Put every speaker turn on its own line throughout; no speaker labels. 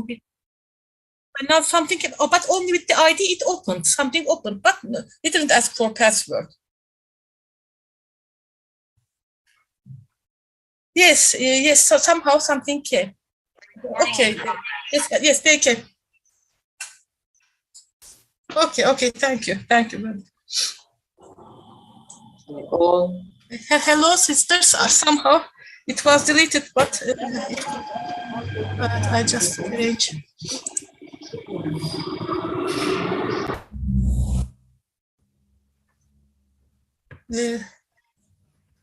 computer. And now something, but only with the ID it opened, something opened, but it didn't ask for password. Yes, yes, so somehow something came. Okay, yes, they came. Okay, thank you. Hello, sisters. Somehow it was deleted, but I just arrange.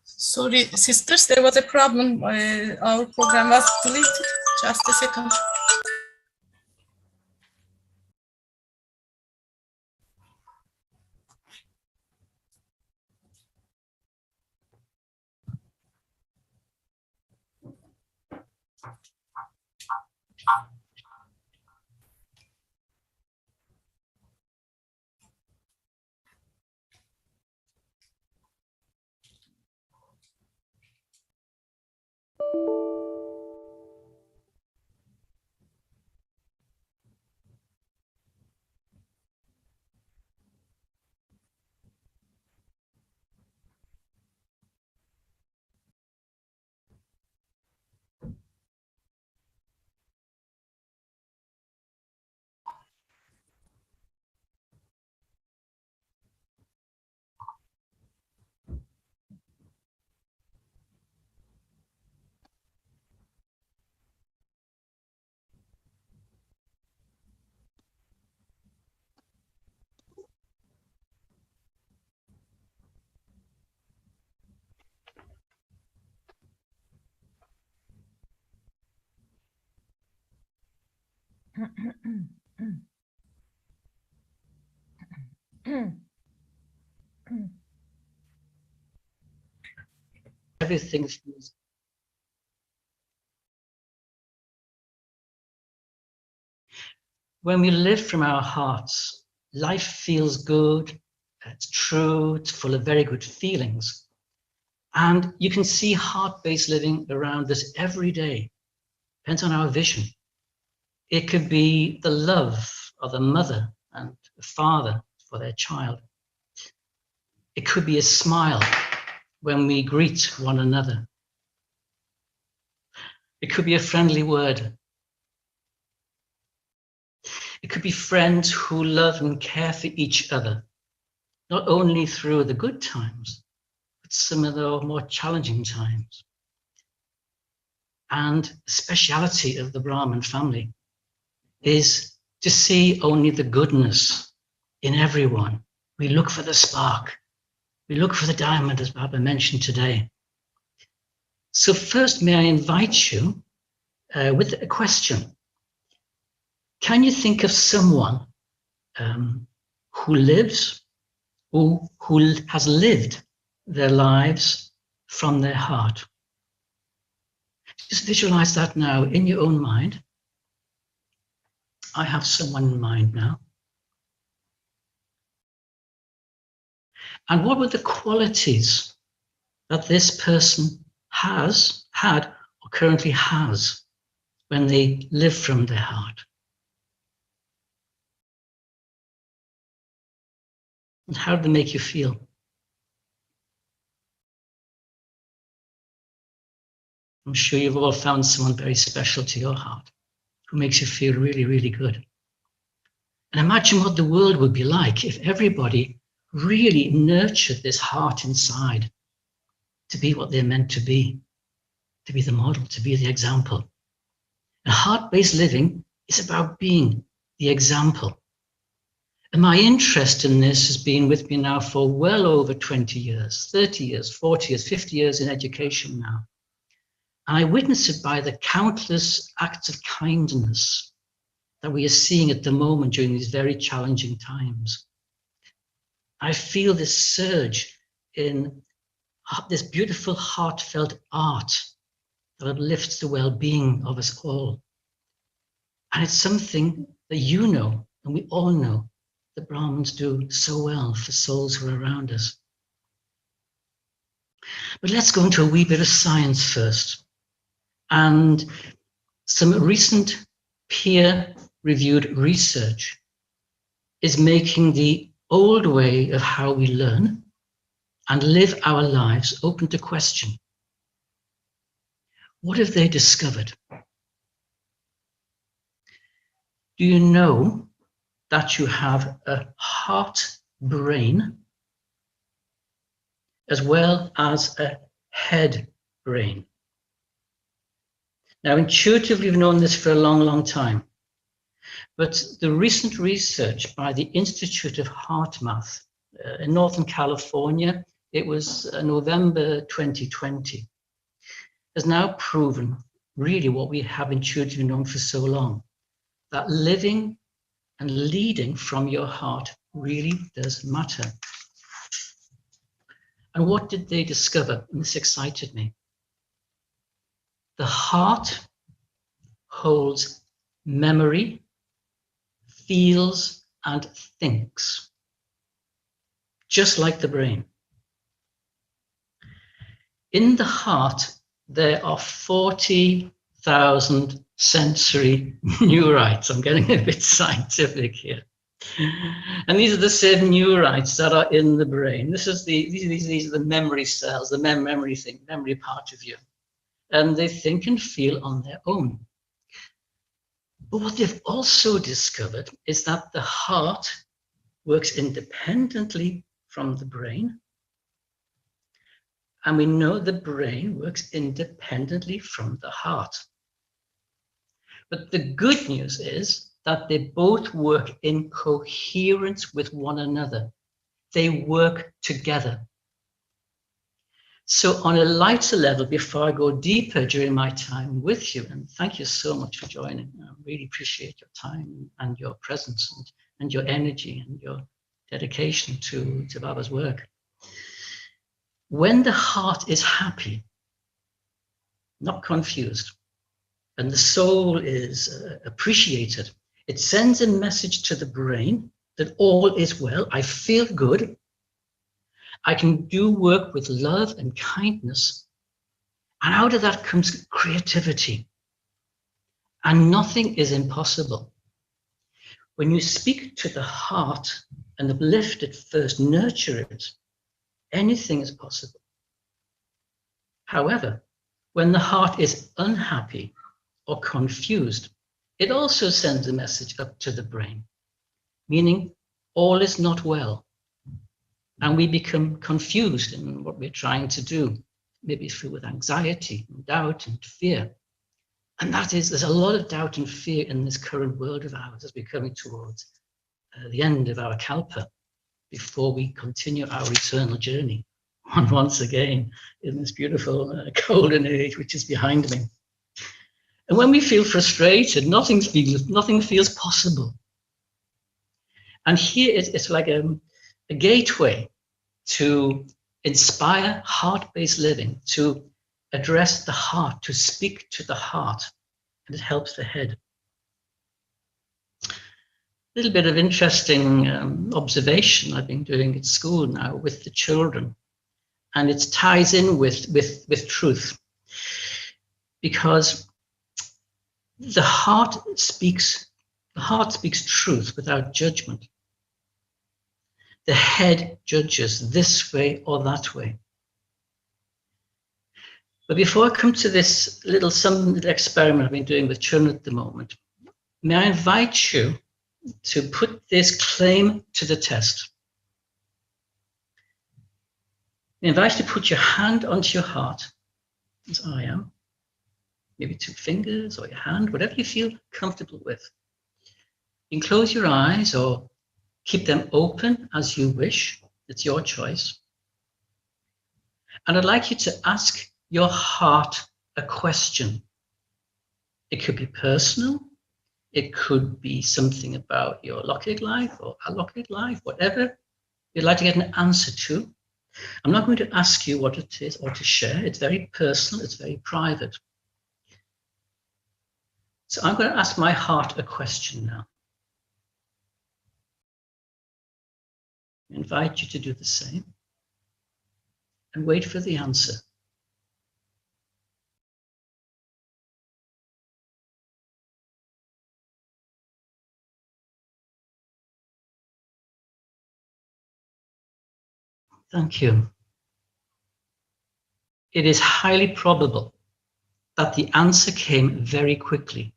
Sorry, sisters, there was a problem. Our program was deleted. Just a second.
Everything feels when we live from our hearts, life feels good, it's true, it's full of very good feelings. And you can see heart-based living around us every day. Depends on our vision. It could be the love of a mother and a father for their child. It could be a smile when we greet one another. It could be a friendly word. It could be friends who love and care for each other, not only through the good times, but some of the more challenging times. And the speciality of the Brahmin family is to see only the goodness in everyone. We look for the spark. We look for the diamond, as Baba mentioned today. So first, may I invite you with a question. Can you think of someone who lives, who has lived their lives from their heart? Just visualize that now in your own mind. I have someone in mind now. And what were the qualities that this person had, or currently has when they live from their heart? And how did they make you feel? I'm sure you've all found someone very special to your heart who makes you feel really, really good. And imagine what the world would be like if everybody really nurtured this heart inside to be what they're meant to be the model, to be the example. And heart-based living is about being the example. And my interest in this has been with me now for well over 20 years, 30 years, 40 years, 50 years in education now. And I witness it by the countless acts of kindness that we are seeing at the moment during these very challenging times. I feel this surge in this beautiful, heartfelt art that uplifts the well-being of us all. And it's something that you know, and we all know, the Brahmins do so well for souls who are around us. But let's go into a wee bit of science first. And some recent peer-reviewed research is making the old way of how we learn and live our lives open to question. What have they discovered? Do you know that you have a heart-brain as well as a head brain? Now, intuitively, we've known this for a long, long time. But the recent research by the Institute of HeartMath in Northern California, it was November 2020, has now proven really what we have intuitively known for so long, that living and leading from your heart really does matter. And what did they discover? And this excited me. The heart holds memory, feels, and thinks, just like the brain. In the heart, there are 40,000 sensory neurites. I'm getting a bit scientific here. And these are the same neurites that are in the brain. These are the memory cells, the memory part of you. And they think and feel on their own. But what they've also discovered is that the heart works independently from the brain. And we know the brain works independently from the heart. But the good news is that they both work in coherence with one another. They work together. So on a lighter level, before I go deeper during my time with you, and thank you so much for joining. I really appreciate your time and your presence and your energy and your dedication to Baba's work. When the heart is happy, not confused, and the soul is appreciated, it sends a message to the brain that all is well, I feel good, I can do work with love and kindness, and out of that comes creativity, and nothing is impossible. When you speak to the heart and uplift it first, nurture it, anything is possible. However, when the heart is unhappy or confused, it also sends a message up to the brain, meaning all is not well. And we become confused in what we're trying to do, maybe through with anxiety and doubt and fear. And there's a lot of doubt and fear in this current world of ours as we're coming towards the end of our Kalpa, before we continue our eternal journey once again in this beautiful golden age which is behind me. And when we feel frustrated, nothing feels possible. And here it's like a gateway to inspire heart-based living, to address the heart, to speak to the heart, and it helps the head. A little bit of interesting observation I've been doing at school now with the children, and it ties in with truth, because the heart speaks truth without judgment. The head judges this way or that way. But before I come to this little experiment I've been doing with children at the moment, may I invite you to put this claim to the test. I invite you to put your hand onto your heart, as I am, maybe 2 fingers or your hand, whatever you feel comfortable with. You can close your eyes or keep them open as you wish. It's your choice. And I'd like you to ask your heart a question. It could be personal. It could be something about your Lockheed life or Lockheed life, whatever you'd like to get an answer to. I'm not going to ask you what it is or to share. It's very personal. It's very private. So I'm going to ask my heart a question now. I invite you to do the same and wait for the answer. Thank you. It is highly probable that the answer came very quickly.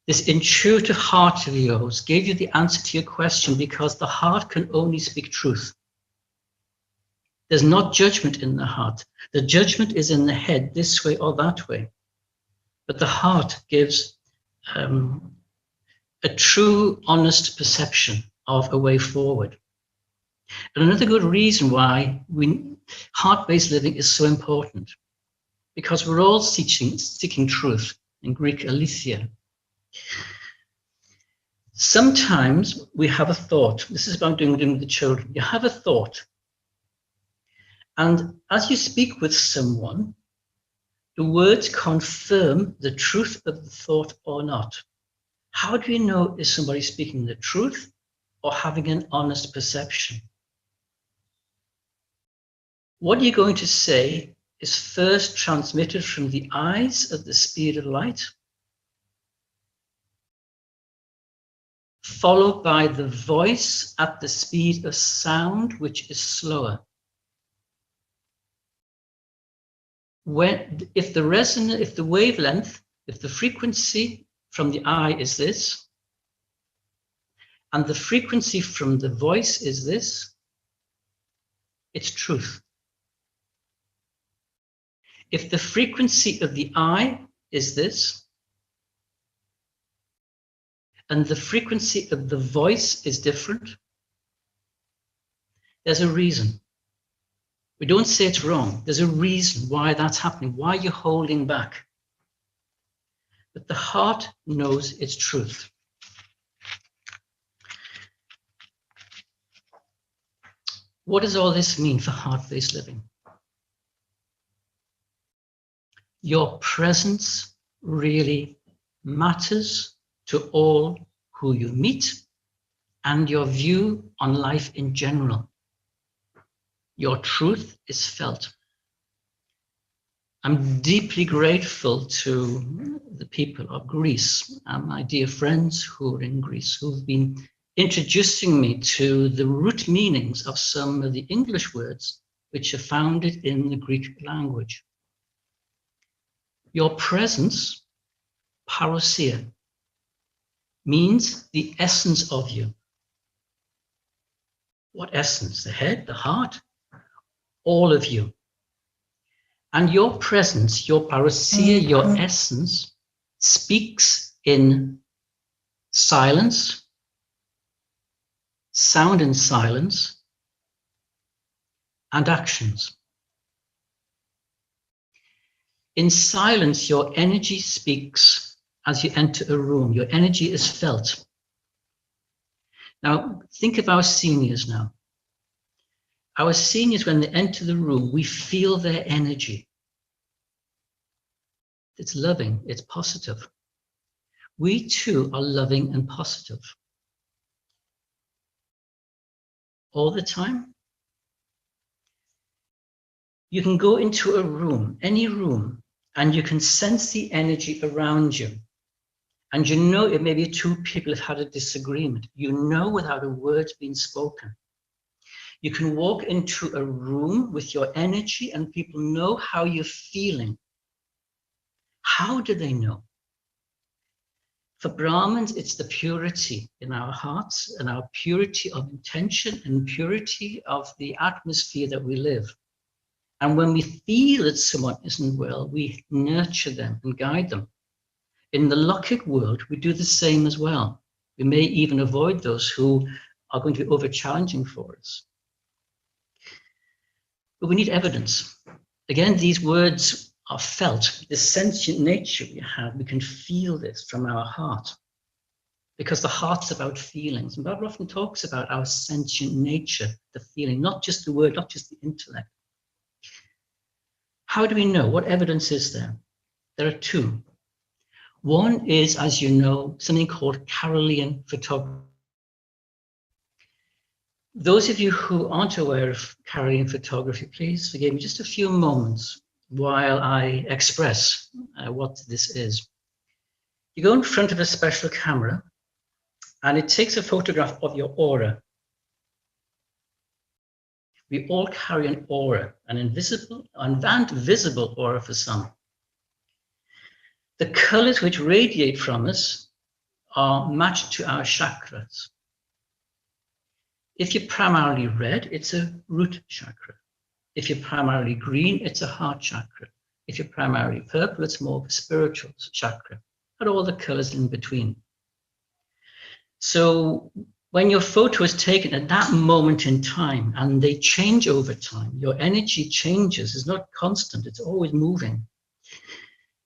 This intuitive heart of yours gave you the answer to your question because the heart can only speak truth. There's not judgment in the heart. The judgment is in the head, this way or that way. But the heart gives a true, honest perception of a way forward. And another good reason why heart-based living is so important, because we're all seeking truth, in Greek, aletheia. Sometimes we have a thought. This is about doing with the children. You have a thought. And as you speak with someone, the words confirm the truth of the thought or not. How do you know is somebody speaking the truth or having an honest perception? What you're going to say is first transmitted from the eyes at the speed of light, followed by the voice at the speed of sound, which is slower. If the wavelength, if the frequency from the eye is this, and the frequency from the voice is this, it's truth. If the frequency of the eye is this, and the frequency of the voice is different, there's a reason. We don't say it's wrong. There's a reason why that's happening, why you're holding back. But the heart knows its truth. What does all this mean for heart-based living? Your presence really matters to all who you meet and your view on life in general. Your truth is felt. I'm deeply grateful to the people of Greece and my dear friends who are in Greece who've been introducing me to the root meanings of some of the English words which are founded in the Greek language. Your presence, parousia, means the essence of you. What essence? The head, the heart, all of you. And your presence, your parousia, your essence, speaks in silence, sound in silence, and actions. In silence, your energy speaks as you enter a room. Your energy is felt. Now, think of our seniors now. Our seniors, when they enter the room, we feel their energy. It's loving, it's positive. We too are loving and positive. All the time. You can go into a room, any room, and you can sense the energy around you. And you know it maybe two people have had a disagreement. You know without a word being spoken. You can walk into a room with your energy and people know how you're feeling. How do they know? For Brahmins, it's the purity in our hearts and our purity of intention and purity of the atmosphere that we live. And when we feel that someone isn't well, we nurture them and guide them. In the Lokkic world, we do the same as well. We may even avoid those who are going to be over-challenging for us. But we need evidence. Again, these words are felt. The sentient nature we have, we can feel this from our heart. Because the heart's about feelings. And Barbara often talks about our sentient nature, the feeling, not just the word, not just the intellect. How do we know? What evidence is there? There are two. One is, as you know, something called Carolean photography. Those of you who aren't aware of Carolean photography, please forgive me just a few moments while I express what this is. You go in front of a special camera and it takes a photograph of your aura. We all carry an aura, an invisible and visible aura for some. The colors which radiate from us are matched to our chakras. If you're primarily red, it's a root chakra. If you're primarily green, it's a heart chakra. If you're primarily purple, it's more of a spiritual chakra, and all the colors in between. So when your photo is taken at that moment in time, and they change over time, your energy changes, it's not constant, it's always moving.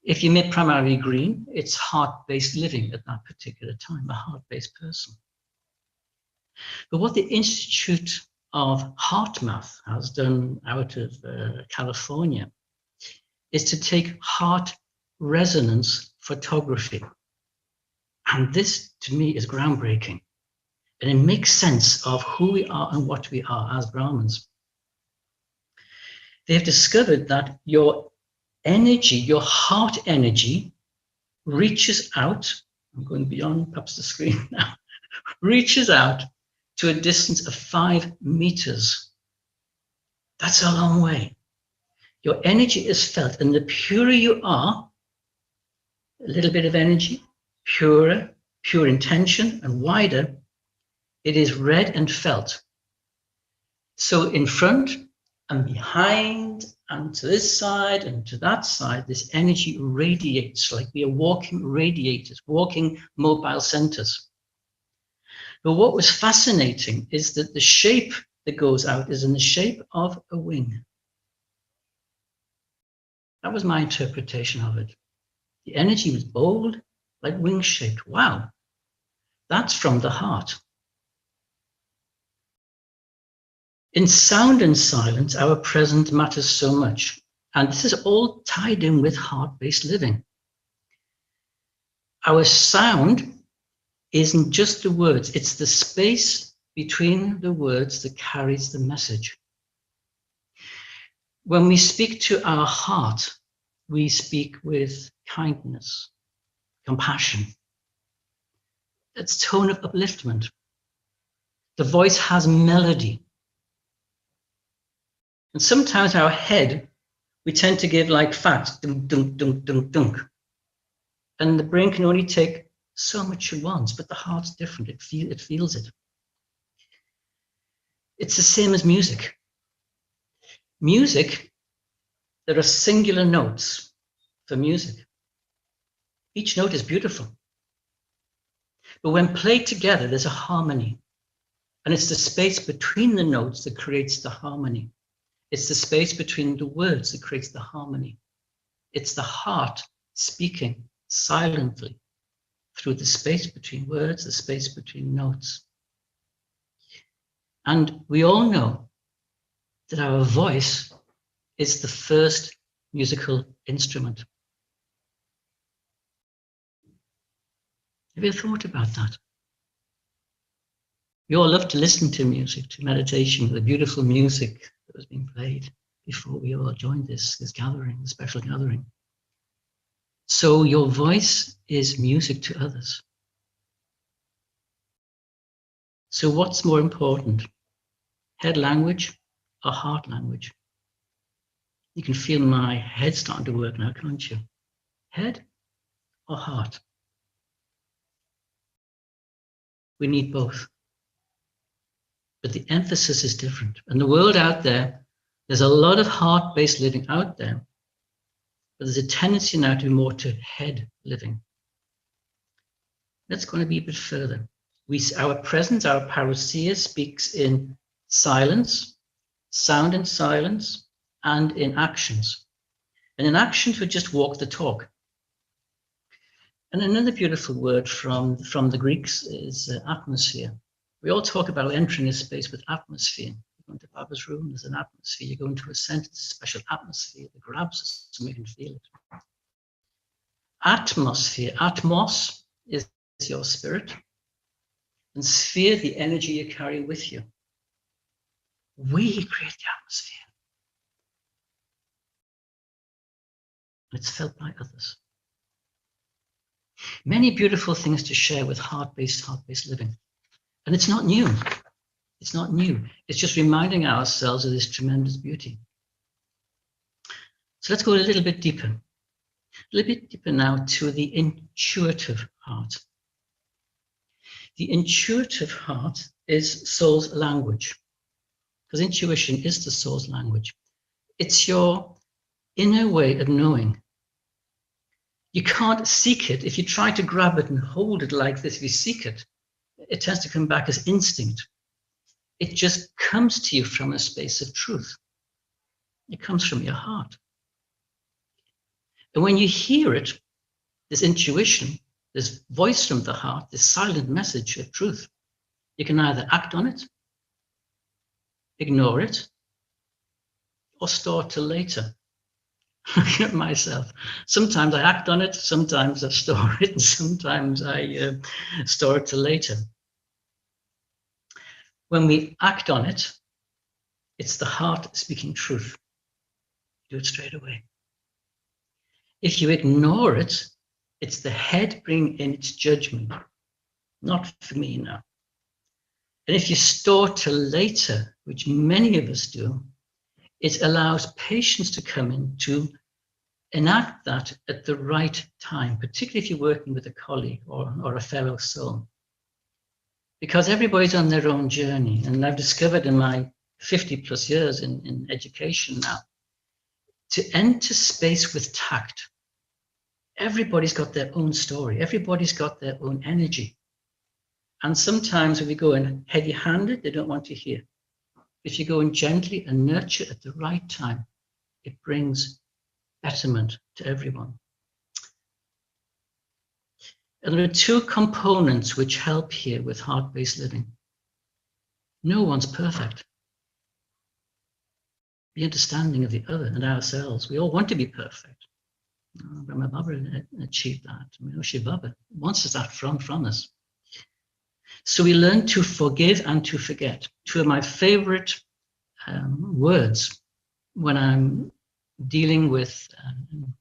If you make primarily green, it's heart-based living at that particular time, a heart-based person. But what the Institute of HeartMath has done out of California is to take heart resonance photography. And this, to me, is groundbreaking. And it makes sense of who we are and what we are as Brahmins. They have discovered that your energy, your heart energy, reaches out, I'm going beyond perhaps the screen now, reaches out to a distance of 5 meters. That's a long way. Your energy is felt, and the purer you are, a little bit of energy, purer, pure intention, and wider, it is read and felt. So in front and behind and to this side and to that side, this energy radiates like we are walking radiators, walking mobile centers. But what was fascinating is that the shape that goes out is in the shape of a wing. That was my interpretation of it. The energy was bold, like wing-shaped. Wow, that's from the heart. In sound and silence, our present matters so much. And this is all tied in with heart-based living. Our sound isn't just the words, it's the space between the words that carries the message. When we speak to our heart, we speak with kindness, compassion. It's tone of upliftment. The voice has melody. And sometimes our head, we tend to give like facts, dunk, dunk, dunk, dunk, dunk. And the brain can only take so much at once, but the heart's different, it feels it. It's the same as music. Music, there are singular notes for music. Each note is beautiful. But when played together, there's a harmony. And it's the space between the notes that creates the harmony. It's the space between the words that creates the harmony. It's the heart speaking silently through the space between words, the space between notes. And we all know that our voice is the first musical instrument. Have you thought about that? We all love to listen to music, to meditation, the beautiful music that was being played before we all joined this gathering, this special gathering. So your voice is music to others. So what's more important, head language or heart language? You can feel my head starting to work now, can't you? Head or heart? We need both. But the emphasis is different. And the world out there, there's a lot of heart-based living out there, but there's a tendency now to be more to head living. Let's go a bit further. Our presence, our parousia speaks in silence, sound in silence, and in actions. And in actions, we just walk the talk. And another beautiful word from the Greeks is atmosphere. We all talk about entering a space with atmosphere. You go into Baba's room, there's an atmosphere. You go into a center, there's a special atmosphere that grabs us so we can feel it. Atmosphere, atmos is your spirit, and sphere, the energy you carry with you. We create the atmosphere. And it's felt by others. Many beautiful things to share with heart-based living. And it's not new. It's not new. It's just reminding ourselves of this tremendous beauty. So let's go a little bit deeper now to the intuitive heart. The intuitive heart is soul's language, because intuition is the soul's language. It's your inner way of knowing. You can't seek it. If you try to grab it and hold it like this, if you seek it, it tends to come back as instinct. It just comes to you from a space of truth. It comes from your heart. And when you hear it, this intuition, this voice from the heart, this silent message of truth, you can either act on it, ignore it, or store it till later. Look at myself. Sometimes I act on it, sometimes I store it, and sometimes I store it till later. When we act on it, it's the heart speaking truth. Do it straight away. If you ignore it, it's the head bringing in its judgment. Not for me now. And if you store till later, which many of us do, it allows patience to come in to enact that at the right time, particularly if you're working with a colleague or a fellow soul. Because everybody's on their own journey. And I've discovered in my 50 plus years in education now, to enter space with tact, everybody's got their own story. Everybody's got their own energy. And sometimes when we go in heavy-handed, they don't want to hear. If you go in gently and nurture at the right time, it brings betterment to everyone. And there are two components which help here with heart-based living. No one's perfect. The understanding of the other and ourselves. We all want to be perfect. Brahma Baba achieved that. Shiv Baba wants that from us. So we learn to forgive and to forget. Two of my favorite words when I'm dealing with,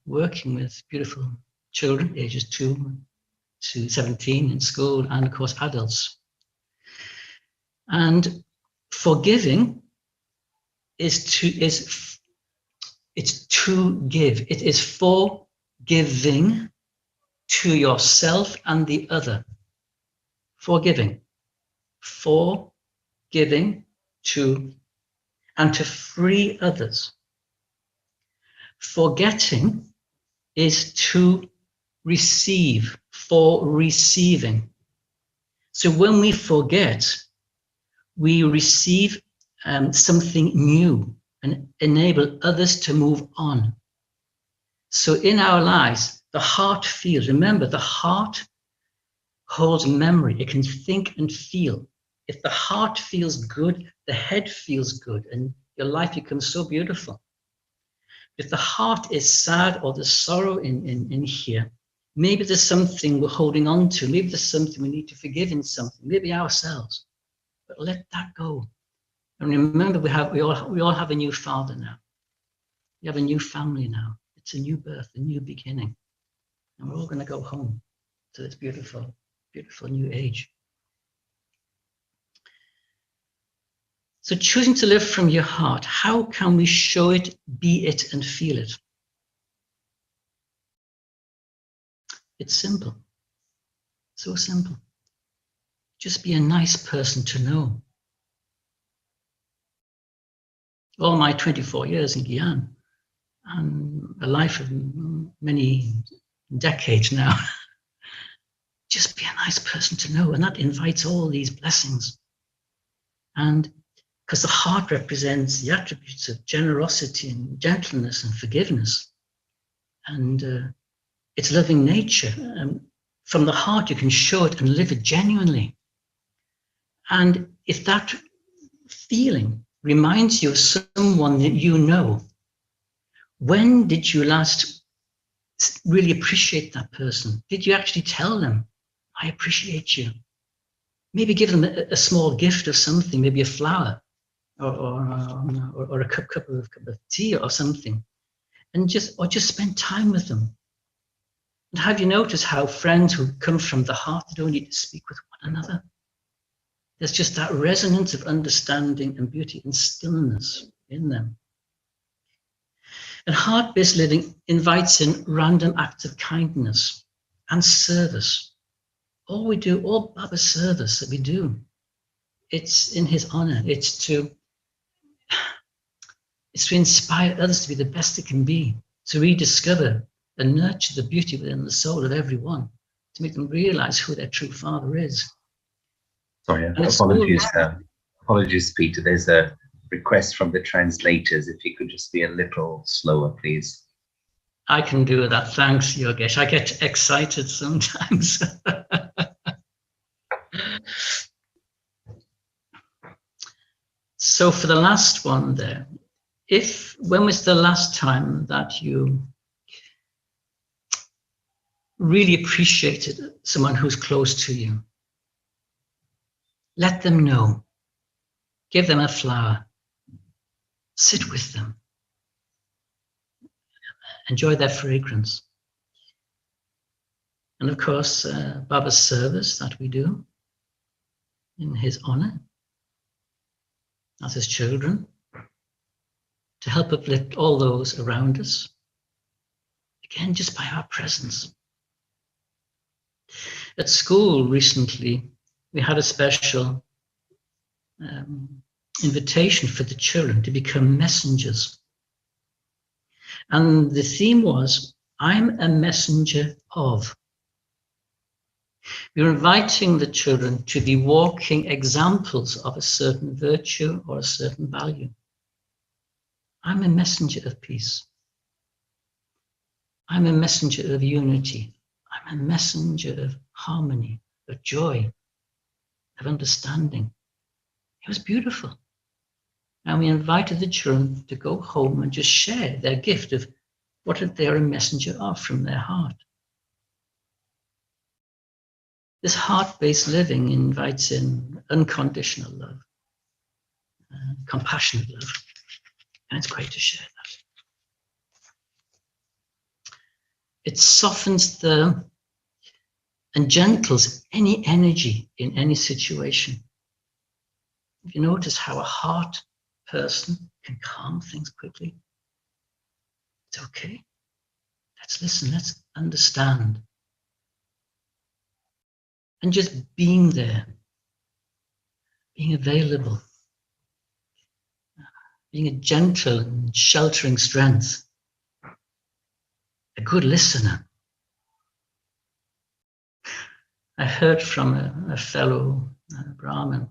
working with beautiful children, ages 2 to 17 in school, and of course adults. And forgiving is to give. It is forgiving to yourself and the other. Forgiving to and to free others. Forgetting is to receive, for receiving. So when we forget, we receive something new and enable others to move on. So in our lives, the heart feels, remember, the heart holds memory. It can think and feel. If the heart feels good, the head feels good, and your life becomes so beautiful. If the heart is sad or there's sorrow in here, maybe there's something we're holding on to. Maybe there's something we need to forgive in something, maybe ourselves. But let that go. And remember, we all have a new father now. We have a new family now. It's a new birth, a new beginning. And we're all going to go home to this beautiful, beautiful new age. So choosing to live from your heart, how can we show it, be it, and feel it? It's simple. So simple. Just be a nice person to know. All my 24 years in Guyana, and a life of many decades now, just be a nice person to know, and that invites all these blessings. And because the heart represents the attributes of generosity and gentleness and forgiveness, and it's loving nature. From the heart, you can show it and live it genuinely. And if that feeling reminds you of someone that you know, when did you last really appreciate that person? Did you actually tell them, I appreciate you? Maybe give them a small gift of something, maybe a flower or a cup of tea or something, and just spend time with them. And have you noticed how friends who come from the heart, they don't need to speak with one another? There's just that resonance of understanding and beauty and stillness in them. And heart-based living invites in random acts of kindness and service. All we do, all Baba's service that we do, it's in his honor. It's to inspire others to be the best they can be, to rediscover and nurture the beauty within the soul of everyone, to make them realize who their true father is.
Sorry, apologies, Peter. There's a request from the translators. If you could just be a little slower, please.
I can do that. Thanks, Yogesh. I get excited sometimes. So for the last one there, when was the last time that you really appreciated someone who's close to you? Let them know. Give them a flower. Sit with them. Enjoy their fragrance. And of course, Baba's service that we do in his honor as his children, to help uplift all those around us, again, just by our presence. At school recently, we had a special invitation for the children to become messengers. And the theme was, I'm a messenger of. We're inviting the children to be walking examples of a certain virtue or a certain value. I'm a messenger of peace. I'm a messenger of unity. I'm a messenger of harmony, of joy, of understanding. It was beautiful. And we invited the children to go home and just share their gift of what they're a messenger of from their heart. This heart-based living invites in unconditional love, compassionate love, and it's great to share that. It softens and gentles any energy in any situation. If you notice how a heart person can calm things quickly, it's okay. Let's listen, let's understand. And just being there, being available, being a gentle and sheltering strength, a good listener. I heard from a fellow Brahmin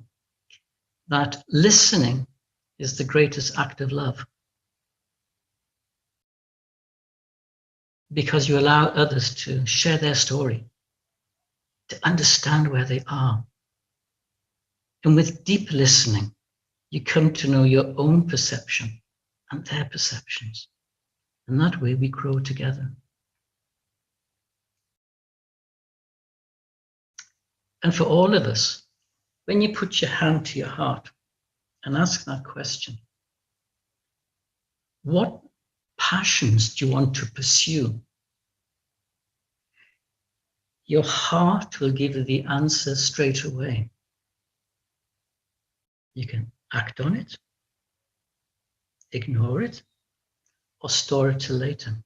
that listening is the greatest act of love, because you allow others to share their story, to understand where they are. And with deep listening, you come to know your own perception and their perceptions. And that way we grow together. And for all of us, when you put your hand to your heart and ask that question, what passions do you want to pursue? Your heart will give you the answer straight away. You can act on it, ignore it, or store it till later.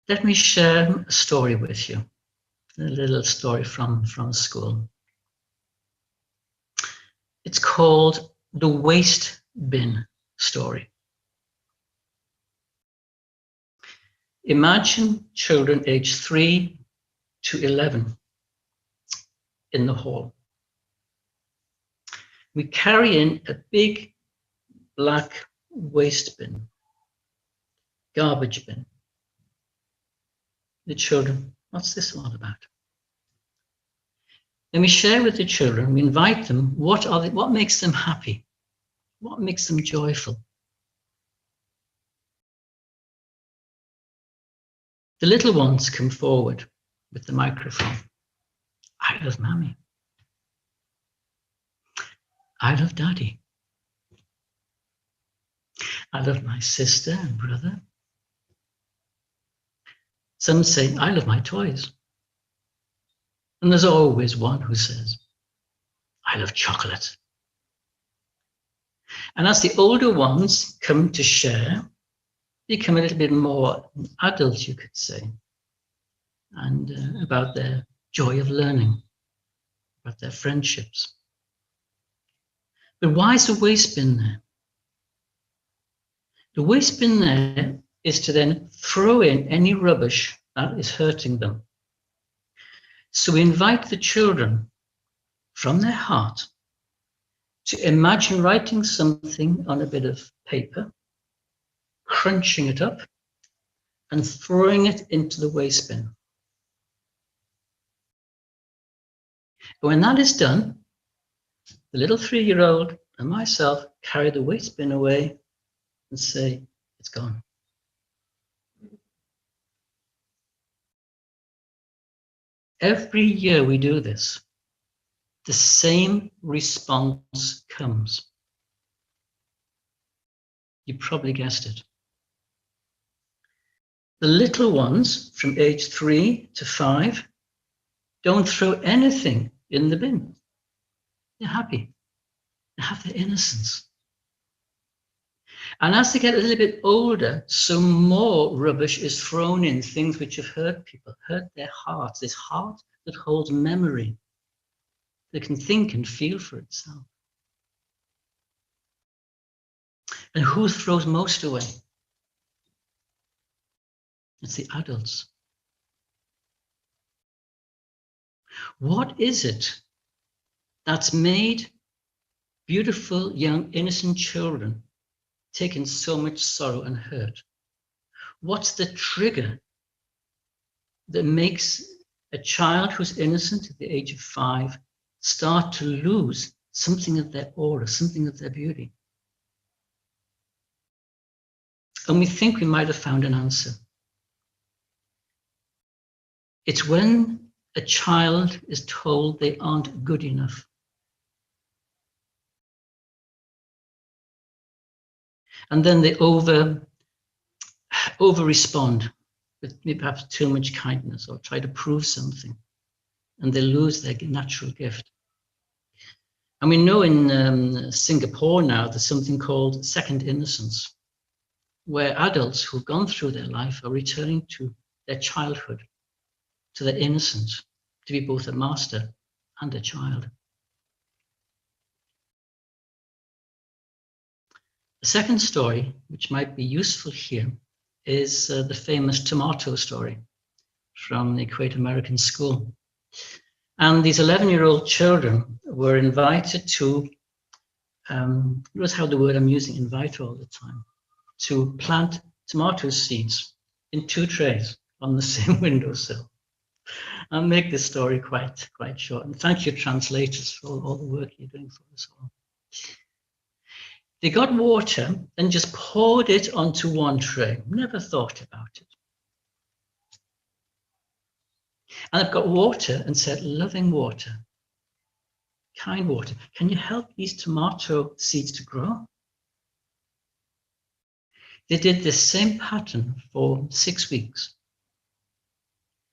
Let me share a story with you, a little story from school. It's called the waste bin story. Imagine children aged 3 to 11 in the hall. We carry in a big black waste bin, garbage bin. The children, what's this all about? Then we share with the children, we invite them, what makes them happy? What makes them joyful? The little ones come forward with the microphone. I love Mommy. I love Daddy. I love my sister and brother. Some say, I love my toys. And there's always one who says, I love chocolate. And as the older ones come to share, become a little bit more adult, you could say, and about their joy of learning, about their friendships. But why is the waste bin there? The waste bin there is to then throw in any rubbish that is hurting them. So we invite the children from their heart to imagine writing something on a bit of paper, crunching it up, and throwing it into the waste bin. When that is done, the little 3-year-old and myself carry the waste bin away and say, it's gone. Every year we do this, the same response comes. You probably guessed it. The little ones from age 3 to 5 don't throw anything in the bin. They're happy. They have their innocence. And as they get a little bit older, some more rubbish is thrown in, things which have hurt people, hurt their hearts, this heart that holds memory, that can think and feel for itself. And who throws most away? It's the adults. What is it that's made beautiful, young, innocent children take in so much sorrow and hurt? What's the trigger that makes a child who's innocent at the age of 5 start to lose something of their aura, something of their beauty? And we think we might have found an answer. It's when a child is told they aren't good enough. And then they over respond with maybe perhaps too much kindness or try to prove something, and they lose their natural gift. And we know in Singapore now there's something called second innocence, where adults who've gone through their life are returning to their childhood, to their innocence, to be both a master and a child. The second story, which might be useful here, is the famous tomato story from the Great American School. And these 11-year-old children were invited to, notice how the word I'm using, invite all the time, to plant tomato seeds in 2 trays on the same windowsill. I'll make this story quite short. And thank you, translators, for all the work you're doing for us all. They got water and just poured it onto one tray, never thought about it. And they've got water and said, loving water, kind water, can you help these tomato seeds to grow? They did the same pattern for 6 weeks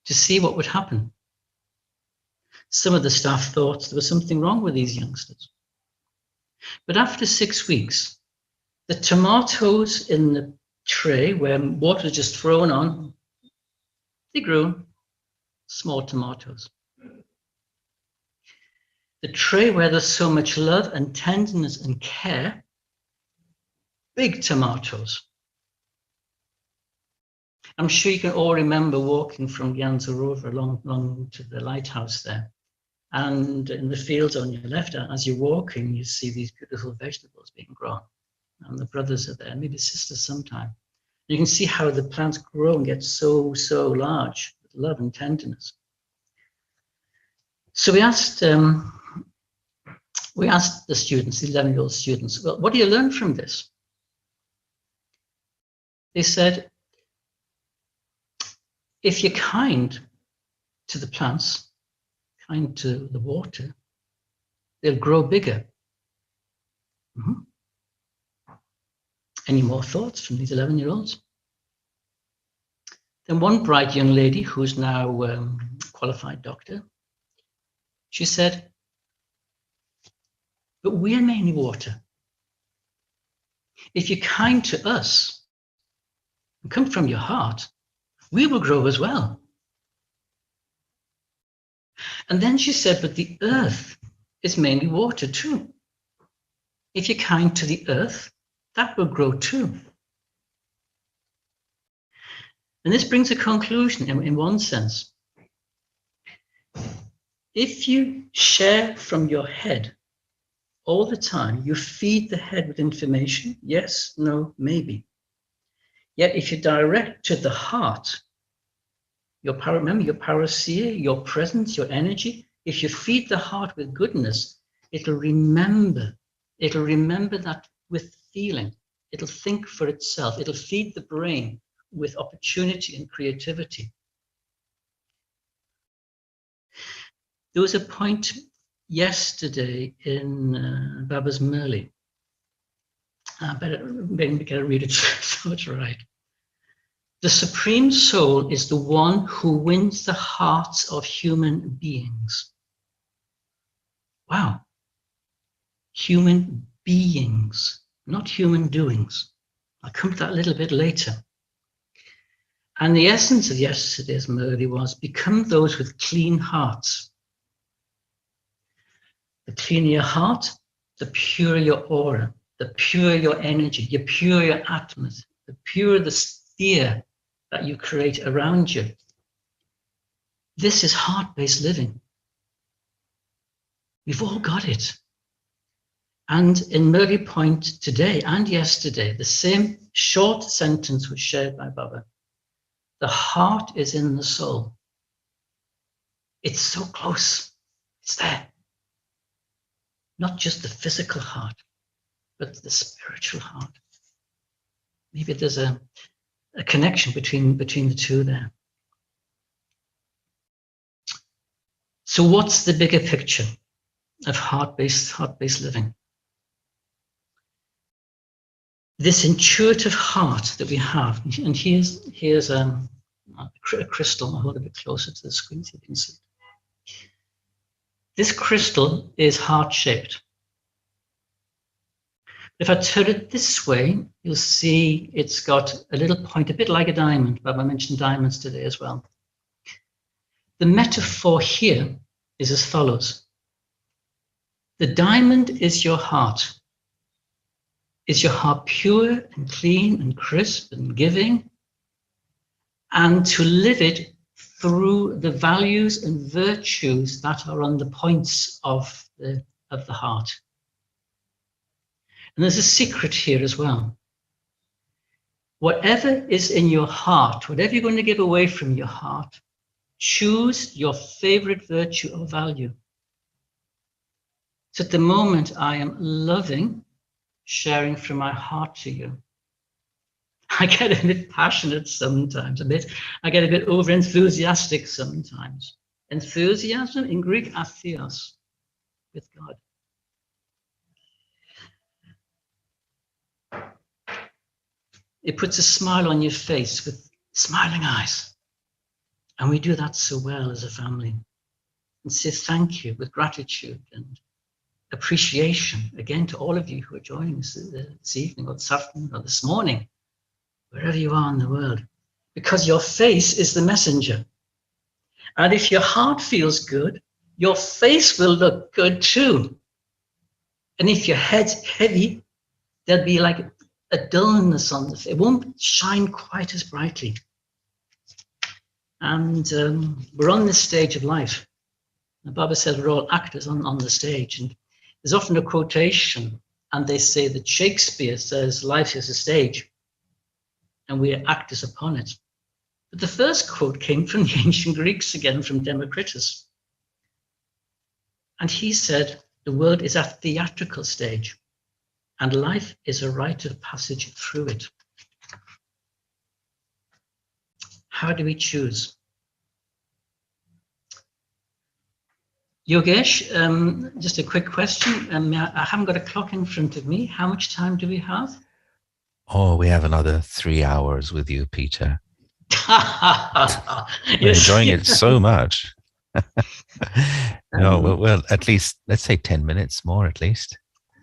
to see what would happen. Some of the staff thought there was something wrong with these youngsters. But after 6 weeks, the tomatoes in the tray where water was just thrown on, they grew small tomatoes. The tray where there's so much love and tenderness and care, big tomatoes. I'm sure you can all remember walking from Llanserrover along to the lighthouse there. And in the fields on your left, as you're walking, you see these beautiful vegetables being grown. And the brothers are there, maybe sisters sometime. You can see how the plants grow and get so large with love and tenderness. So we asked the students, the 11-year-old students, well, what do you learn from this? They said, if you're kind to the plants, kind to the water, they'll grow bigger. Mm-hmm. Any more thoughts from these 11-year-olds? Then one bright young lady who's now a qualified doctor She said, but we're mainly water. If you're kind to us and come from your heart, we will grow as well. And then she said, but the earth is mainly water too. If you're kind to the earth, that will grow too. And this brings a conclusion in one sense. If you share from your head all the time, you feed the head with information, yes, no, maybe. Yet if you direct to the heart, your power, remember your parousia, your presence, your energy, if you feed the heart with goodness, it'll remember that with feeling. It'll think for itself. It'll feed the brain with opportunity and creativity. There was a point yesterday in Baba's Murli. I better read it so it's right. The Supreme Soul is the one who wins the hearts of human beings. Wow. Human beings, not human doings. I'll come to that a little bit later. And the essence of yesterday's Murli was, become those with clean hearts. The cleaner your heart, the purer your aura, the purer your energy, the purer your atmosphere, the purer the sphere that you create around you. This is heart-based living. We've all got it. And in Murli Point today and yesterday, the same short sentence was shared by Baba. The heart is in the soul. It's so close. It's there. Not just the physical heart, but the spiritual heart. Maybe there's a connection between the two there. So what's the bigger picture of heart-based living? This intuitive heart that we have, and here's a crystal. I'll hold it a bit closer to the screen so you can see. This crystal is heart-shaped. If I turn it this way, you'll see it's got a little point, a bit like a diamond, but I mentioned diamonds today as well. The metaphor here is as follows. The diamond is your heart. Is your heart pure and clean and crisp and giving? And to live it through the values and virtues that are on the points of the heart. And there's a secret here as well. Whatever is in your heart, whatever you're going to give away from your heart, choose your favorite virtue or value. So at the moment, I am loving sharing from my heart to you. I get a bit passionate sometimes, I get a bit over enthusiastic sometimes. Enthusiasm in Greek, athios, with God. It puts a smile on your face with smiling eyes. And we do that so well as a family. And say thank you with gratitude and appreciation, again, to all of you who are joining us this evening or this afternoon or this morning, wherever you are in the world, because your face is the messenger. And if your heart feels good, your face will look good too. And if your head's heavy, there'll be like a dullness on the face. It won't shine quite as brightly. And we're on this stage of life. And Baba says we're all actors on the stage. And there's often a quotation, and they say that Shakespeare says life is a stage, and we are actors upon it. But the first quote came from the ancient Greeks again, from Democritus. And he said, the world is a theatrical stage, and life is a rite of passage through it. How do we choose? Yogesh, just a quick question. I haven't got a clock in front of me. How much time do we have?
Oh, we have another 3 hours with you, Peter.
We're
enjoying it so much. No, well, at least let's say 10 minutes more, at least.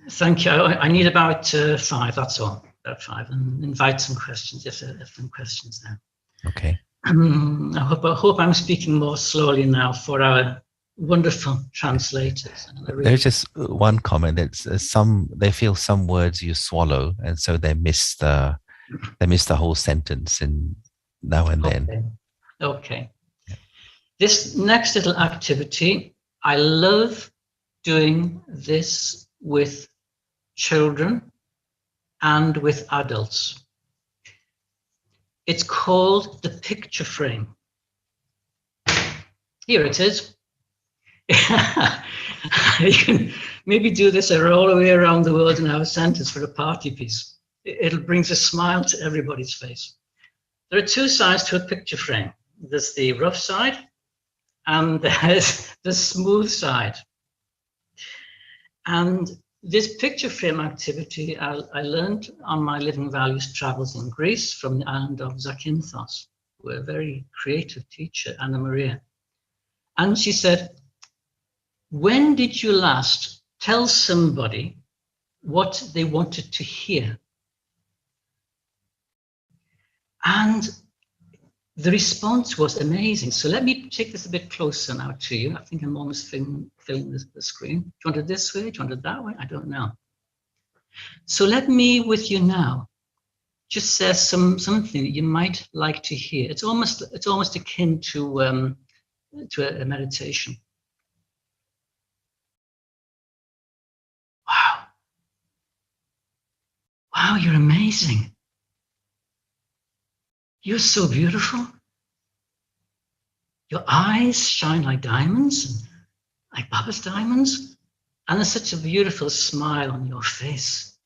Thank you. I need about 5. That's all. About 5, and invite some questions if there are questions there.
Okay.
I hope I'm speaking more slowly now for our wonderful translators.
There's just one comment. It's they feel some words you swallow, and so they miss the whole sentence in now and then.
Okay. This next little activity, I love doing this with children and with adults. It's called the picture frame. Here it is. You can maybe do this all the way around the world in our centers for a party piece. It brings a smile to everybody's face. There are 2 sides to a picture frame. There's the rough side and there's the smooth side. And this picture frame activity, I learned on my Living Values travels in Greece from the island of Zakynthos, who a very creative teacher, Anna Maria. And she said, when did you last tell somebody what they wanted to hear? And the response was amazing. So let me take this a bit closer now to you. I think I'm almost filling the screen. Do you want it this way? Do you want it that way? I don't know. So let me, with you now, just say something that you might like to hear. It's almost akin to a meditation. Wow. Wow, you're amazing. You're so beautiful. Your eyes shine like diamonds, like Baba's diamonds, and there's such a beautiful smile on your face.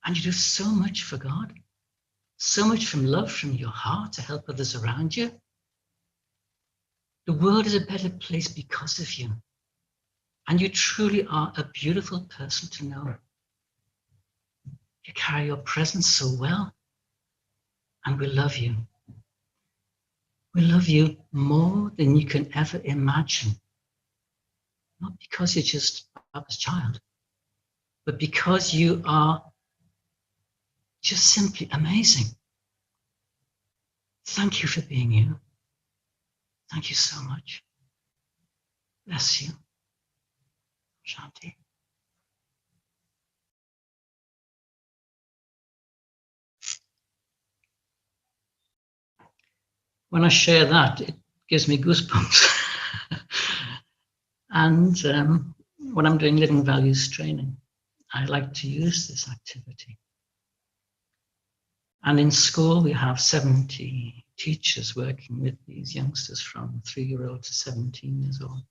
And you do so much for God, so much from love from your heart to help others around you. The world is a better place because of you. And you truly are a beautiful person to know. You carry your presence so well. And we love you. We love you more than you can ever imagine. Not because you're just Baba's child, but because you are just simply amazing. Thank you for being you. Thank you so much. Bless you. Shanti. When I share that, it gives me goosebumps. And when I'm doing Living Values training, I like to use this activity. And in school, we have 70 teachers working with these youngsters from 3-year-old to 17 years old.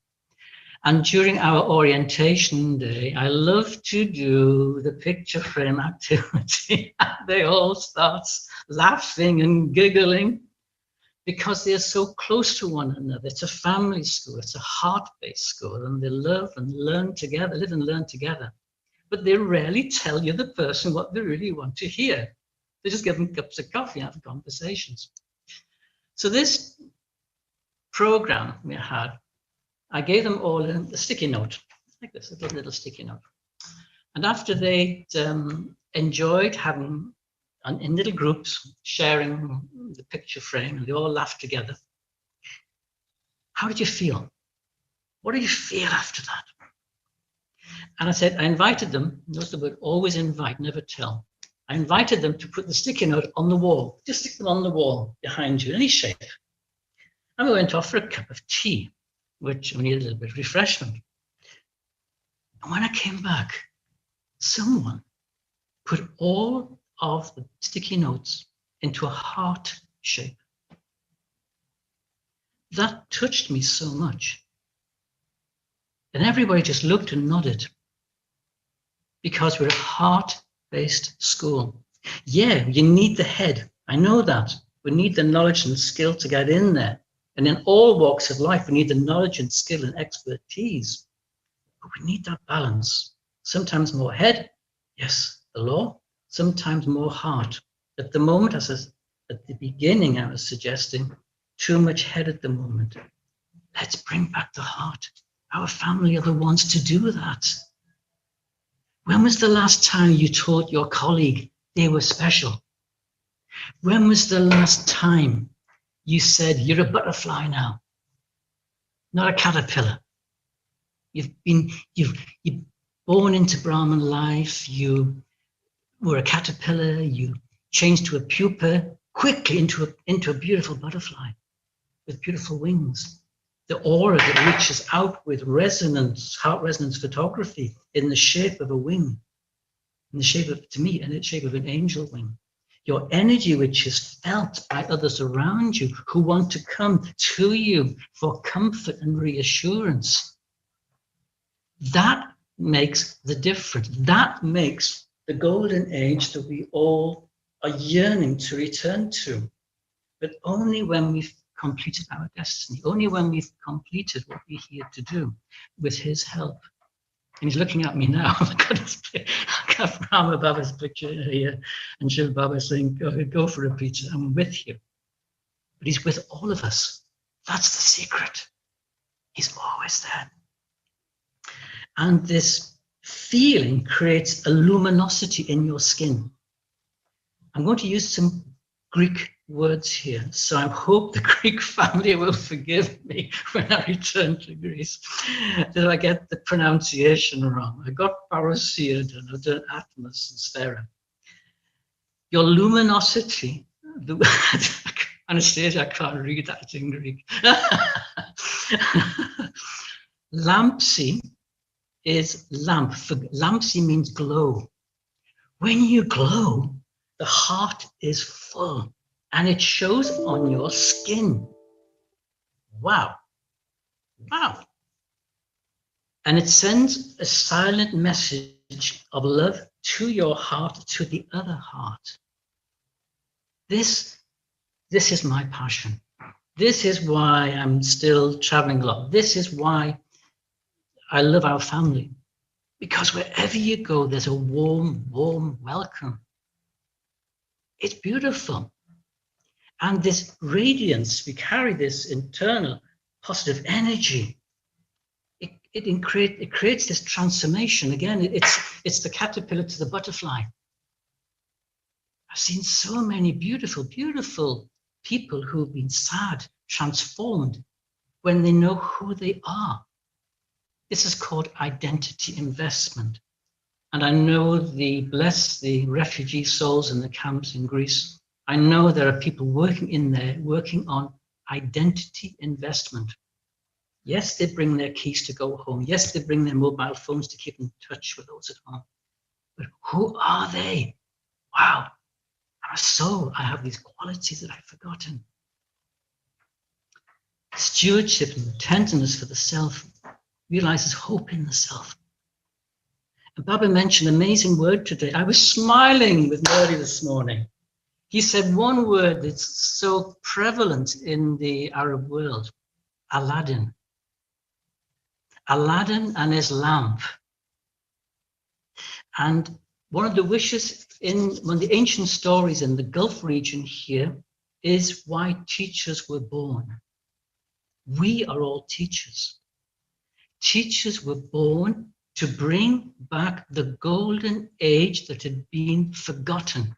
And during our orientation day, I love to do the picture frame activity. They all start laughing and giggling, because they're so close to one another. It's a family school, it's a heart-based school, and they love and learn together, live and learn together. But they rarely tell you, the person, what they really want to hear. They just give them cups of coffee and have conversations. So this program we had, I gave them all a sticky note, like this, a little sticky note. And after they enjoyed having in little groups, sharing the picture frame, and they all laughed together. How did you feel? What did you feel after that? And I said, I invited them, notice the word always invite, never tell. I invited them to put the sticky note on the wall, just stick them on the wall behind you, any shape. And we went off for a cup of tea, which we needed a little bit of refreshment. And when I came back, someone put all of the sticky notes into a heart shape. That touched me so much. And everybody just looked and nodded, because we're a heart-based school. Yeah, you need the head. I know that. We need the knowledge and skill to get in there. And in all walks of life, we need the knowledge and skill and expertise. But we need that balance. Sometimes more head, yes, the law. Sometimes more heart. At the moment, at the beginning, I was suggesting too much head at the moment. Let's bring back the heart. Our family are the ones to do that. When was the last time you told your colleague they were special? When was the last time you said, you're a butterfly now, not a caterpillar? You've born into Brahman life, you were a caterpillar, you changed to a pupa, quickly into a beautiful butterfly with beautiful wings. The aura that reaches out with resonance, heart resonance photography in the shape of a wing, in the shape of, to me, in the shape of an angel wing. Your energy, which is felt by others around you who want to come to you for comfort and reassurance. That makes the difference. That makes the golden age that we all are yearning to return to. But only when we've completed our destiny, only when we've completed what we're here to do with his help. And he's looking at me now. I've got Rama Baba's picture here and Shiv Baba saying, go for it, Peter, I'm with you. But he's with all of us. That's the secret. He's always there. And this feeling creates a luminosity in your skin. I'm going to use some Greek words here, so I hope the Greek family will forgive me when I return to Greece, that I get the pronunciation wrong. I got parousia and I've done atmos and sphera. Your luminosity, Anastasia, I can't read that in Greek. Lampsi is lamp. Lampsi means glow. When you glow, the heart is full and it shows on your skin. Wow. Wow. And it sends a silent message of love to your heart, to the other heart. This is my passion. This is why I'm still traveling a lot. This is why I love our family. Because wherever you go, there's a warm, warm welcome. It's beautiful. And this radiance, we carry this internal positive energy. It creates this transformation. Again, it's the caterpillar to the butterfly. I've seen so many beautiful, beautiful people who've been sad, transformed when they know who they are. This is called identity investment. And I know bless the refugee souls in the camps in Greece. I know there are people working in there, working on identity investment. Yes, they bring their keys to go home. Yes, they bring their mobile phones to keep in touch with those at home. But who are they? Wow, I'm a soul. I have these qualities that I've forgotten. Stewardship and tenderness for the self realizes hope in the self. And Baba mentioned an amazing word today. I was smiling with Murray this morning. He said one word that's so prevalent in the Arab world, Aladdin. Aladdin and his lamp. And one of the wishes in one of the ancient stories in the Gulf region here is why teachers were born. We are all teachers. Teachers were born to bring back the golden age that had been forgotten.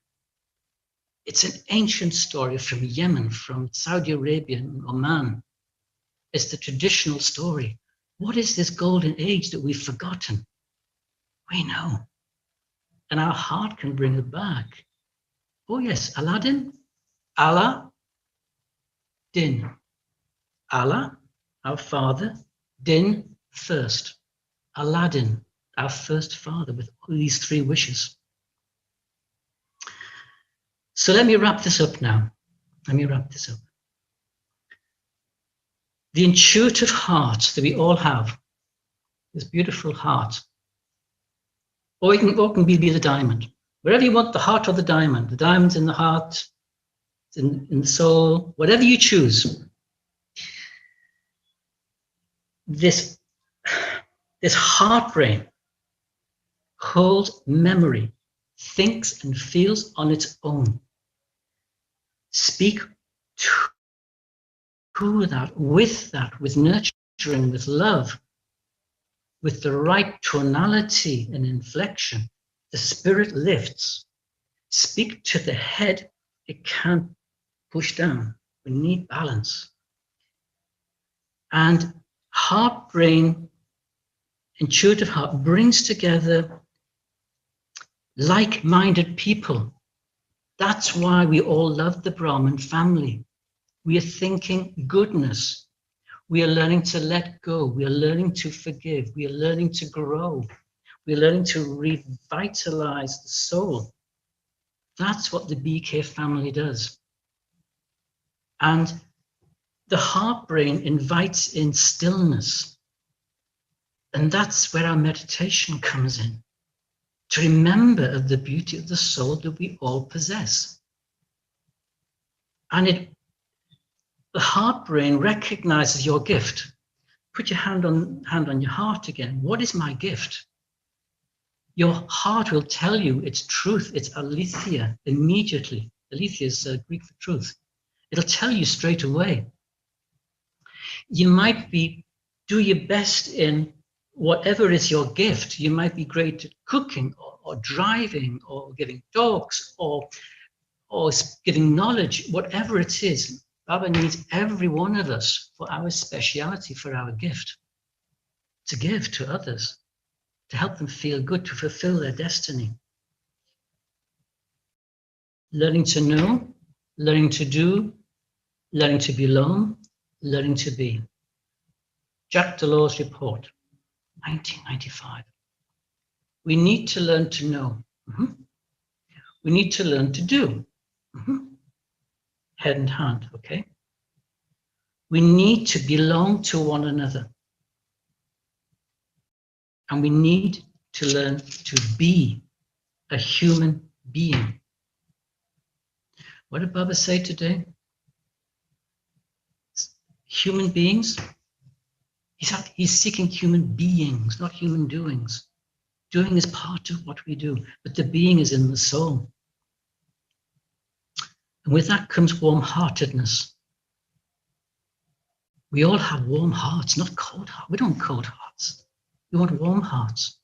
It's an ancient story from Yemen, from Saudi Arabia and Oman. It's the traditional story. What is this golden age that we've forgotten? We know. And our heart can bring it back. Oh yes, Aladdin, Allah, Din. Allah, our father, Din, first. Aladdin, our first father, with all these three wishes. So let me wrap this up now. The intuitive heart that we all have, this beautiful heart, or it can be the diamond. Wherever you want the heart or the diamond's in the heart, in the soul, whatever you choose. This heart brain holds memory, thinks and feels on its own. Speak with nurturing, with love, with the right tonality and inflection, the spirit lifts. Speak to the head, it can't push down. We need balance. And heart, brain, intuitive heart brings together like-minded people. That's why we all love the Brahman family. We are thinking goodness. We are learning to let go. We are learning to forgive. We are learning to grow. We are learning to revitalize the soul. That's what the BK family does. And the heart brain invites in stillness. And that's where our meditation comes in. To remember of the beauty of the soul that we all possess. And the heart brain recognizes your gift. Put your hand on your heart again. What is my gift? Your heart will tell you its truth. It's aletheia immediately. Aletheia is Greek for truth. It'll tell you straight away. You might do your best in whatever is your gift. You might be great at cooking or driving or giving talks or giving knowledge, whatever it is. Baba needs every one of us for our speciality, for our gift, to give to others, to help them feel good, to fulfill their destiny. Learning to know, learning to do, learning to belong, learning to be. Jacques Delors' report, 1995. We need to learn to know. We need to learn to do. Head and hand, okay? We need to belong to one another. And we need to learn to be a human being. What did Baba say today? Human beings? He's seeking human beings, not human doings. Doing is part of what we do, but the being is in the soul. And with that comes warm-heartedness. We all have warm hearts, not cold hearts. We don't want cold hearts. We want warm hearts.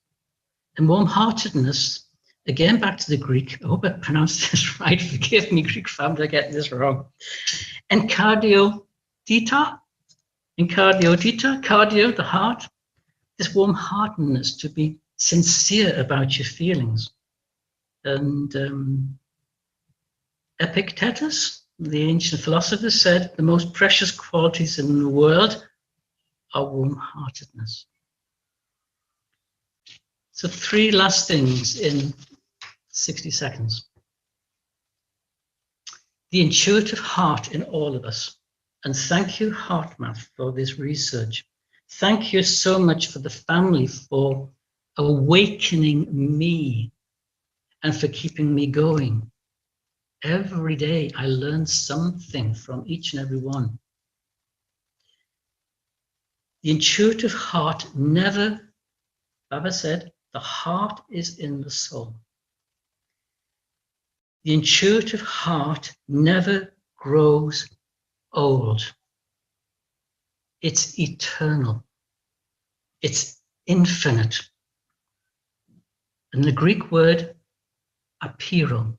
And warm-heartedness, again, back to the Greek. I hope I pronounced this right. Forgive me, Greek family, I get this wrong. Encardiodita, cardio, the heart. This warm-heartedness, to be sincere about your feelings. And Epictetus, the ancient philosopher, said the most precious qualities in the world are warm-heartedness. So 3 last things in 60 seconds. The intuitive heart in all of us. And thank you, HeartMath, for this research. Thank you so much for the family for awakening me and for keeping me going. Every day I learn something from each and every one. The intuitive heart never, Baba said, the heart is in the soul. The intuitive heart never grows old. It's eternal. It's infinite. And the Greek word, apiro.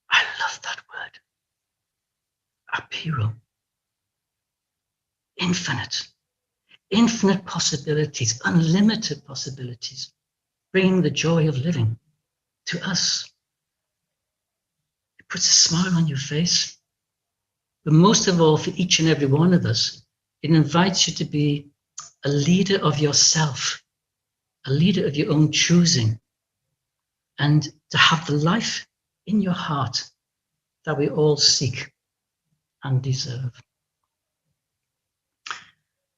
I love that word. Apiro. Infinite. Infinite possibilities, unlimited possibilities, bringing the joy of living to us. It puts a smile on your face. But most of all, for each and every one of us, it invites you to be a leader of yourself, a leader of your own choosing, and to have the life in your heart that we all seek and deserve.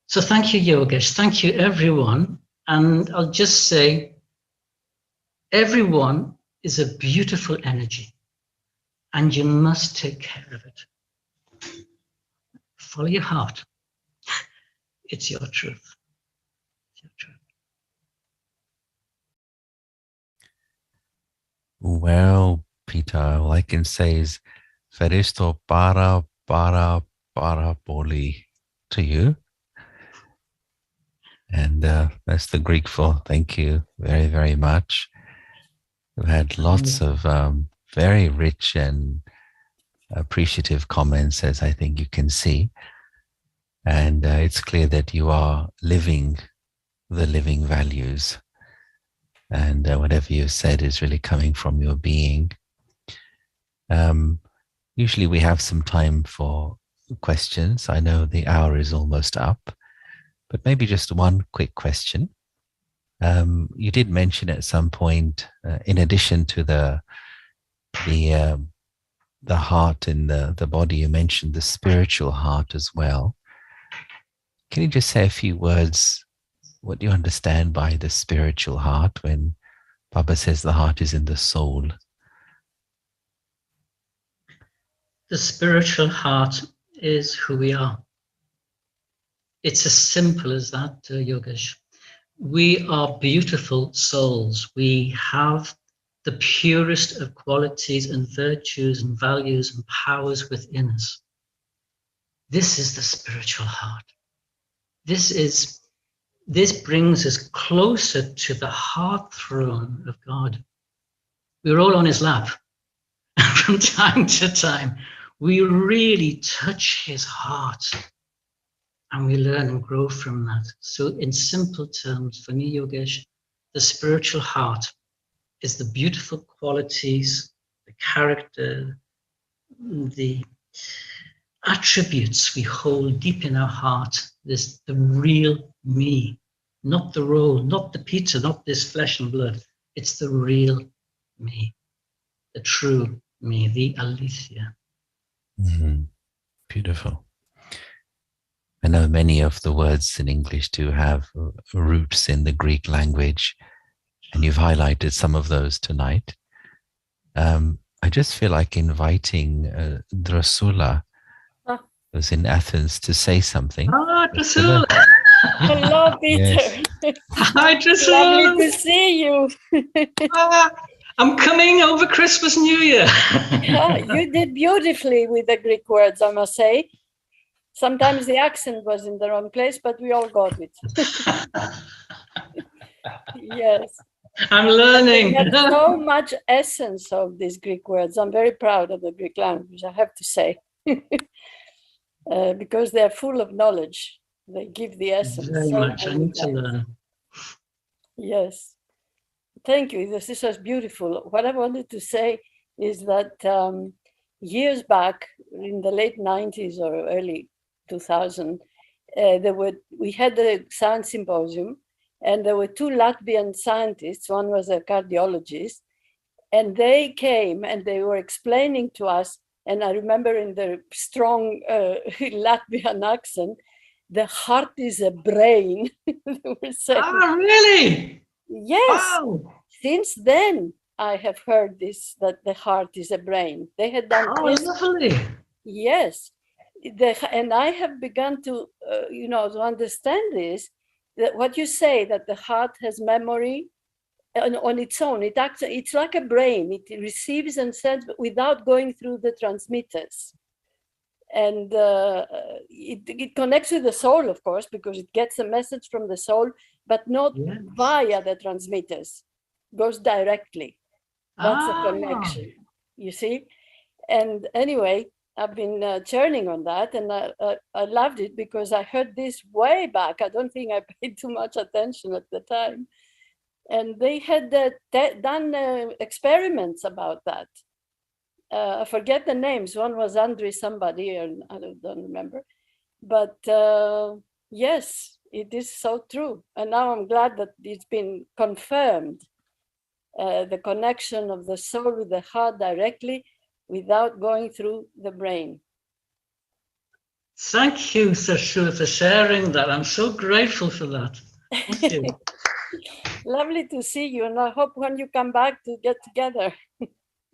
So thank you, Yogesh. Thank you, everyone. And I'll just say, everyone is a beautiful energy, and you must take care of it. Follow your heart. It's your truth. It's your truth.
Well, Peter, all I can say is Feristo para parapoli to you. And that's the Greek for thank you very, very much. We've had lots of very rich and appreciative comments, as I think you can see. And it's clear that you are living the living values. And whatever you've said is really coming from your being. Usually we have some time for questions. I know the hour is almost up, but maybe just one quick question. You did mention at some point, in addition to the heart and the body, you mentioned the spiritual heart as well. Can you just say a few words? What do you understand by the spiritual heart when Baba says the heart is in the soul?
The spiritual heart is who we are. It's as simple as that, Yogesh. We are beautiful souls. We have the purest of qualities and virtues and values and powers within us. This is the spiritual heart. This brings us closer to the heart throne of God. We're all on his lap. From time to time, we really touch his heart and we learn and grow from that. So in simple terms, for me, Yogesh, the spiritual heart is the beautiful qualities, the character, the attributes we hold deep in our heart. This the real me, not the role, not the pizza, not this flesh and blood. It's the real me, the true me, the Aletheia.
Mm-hmm. Beautiful. I know many of the words in English do have roots in the Greek language, and you've highlighted some of those tonight. I just feel like inviting Drusilla, who's in Athens, to say something.
Drusilla!
Hello, Peter.
Yes.
Hi, Drusilla!
Lovely to see you.
I'm coming over Christmas, New Year.
You did beautifully with the Greek words, I must say. Sometimes the accent was in the wrong place, but we all got it. Yes.
I'm learning.
There's so much essence of these Greek words. I'm very proud of the Greek language, I have to say, because they're full of knowledge. They give the essence.
Very much. I need to learn.
Yes. Thank you. This was beautiful. What I wanted to say is that years back, in the late 90s or early 2000, we had the science symposium, and there were two Latvian scientists. One was a cardiologist, and they came and they were explaining to us, and I remember in the strong Latvian accent, the heart is a brain. They were saying,
really?
Yes.
Wow.
Since then, I have heard this, that the heart is a brain. They had done this.
Lovely.
Yes. And I have begun to, to understand this, that what you say, that the heart has memory on its own. It's like a brain. It receives and sends without going through the transmitters. And it connects with the soul, of course, because it gets a message from the soul, but not via the transmitters. Goes directly. That's a connection, you see? And anyway, I've been churning on that, and I loved it because I heard this way back. I don't think I paid too much attention at the time. And they had done experiments about that. I forget the names. One was Andrei somebody, and I don't remember. But yes, it is so true. And now I'm glad that it's been confirmed. The connection of the soul with the heart directly without going through the brain.
Thank you, Sashua, for sharing that. I'm so grateful for that. Thank you.
Lovely to see you, and I hope when you come back to get together.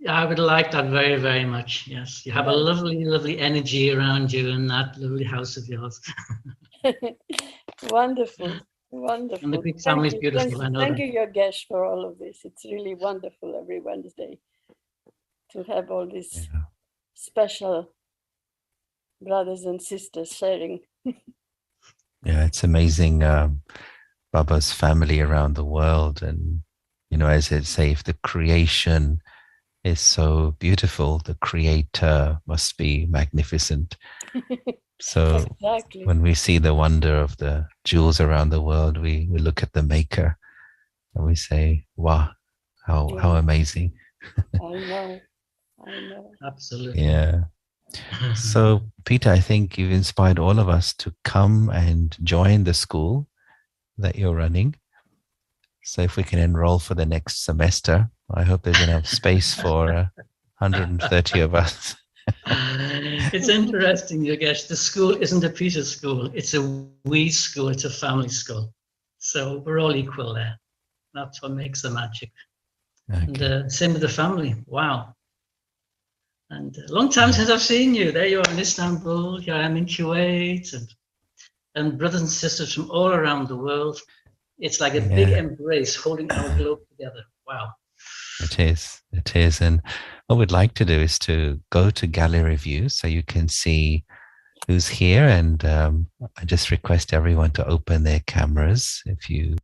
I would like that very, very much. Yes, you have a lovely, lovely energy around you in that lovely house of yours.
Wonderful, wonderful.
And the Greek family is beautiful.
Thank you, Yogesh, for all of this. It's really wonderful every Wednesday to have all these special brothers and sisters sharing.
Yeah, it's amazing, Baba's family around the world. And, you know, as I say, if the creation is so beautiful, the creator must be magnificent. So
Exactly.
when we see the wonder of the jewels around the world, we look at the maker and we say, wow, how amazing.
I know.
Absolutely.
Yeah. So, Peter, I think you've inspired all of us to come and join the school that you're running. So if we can enroll for the next semester, I hope there's enough space for 130 of us.
It's interesting, Yogesh. The school isn't a Peter school. It's a we school. It's a family school. So we're all equal there. That's what makes the magic.
Okay.
And same with the family. Wow. And a long time since I've seen you. There you are in Istanbul. Here I am in Kuwait, and brothers and sisters from all around the world. It's like a big embrace holding our globe together. Wow.
It is. It is. And what we'd like to do is to go to gallery view so you can see who's here. And I just request everyone to open their cameras if you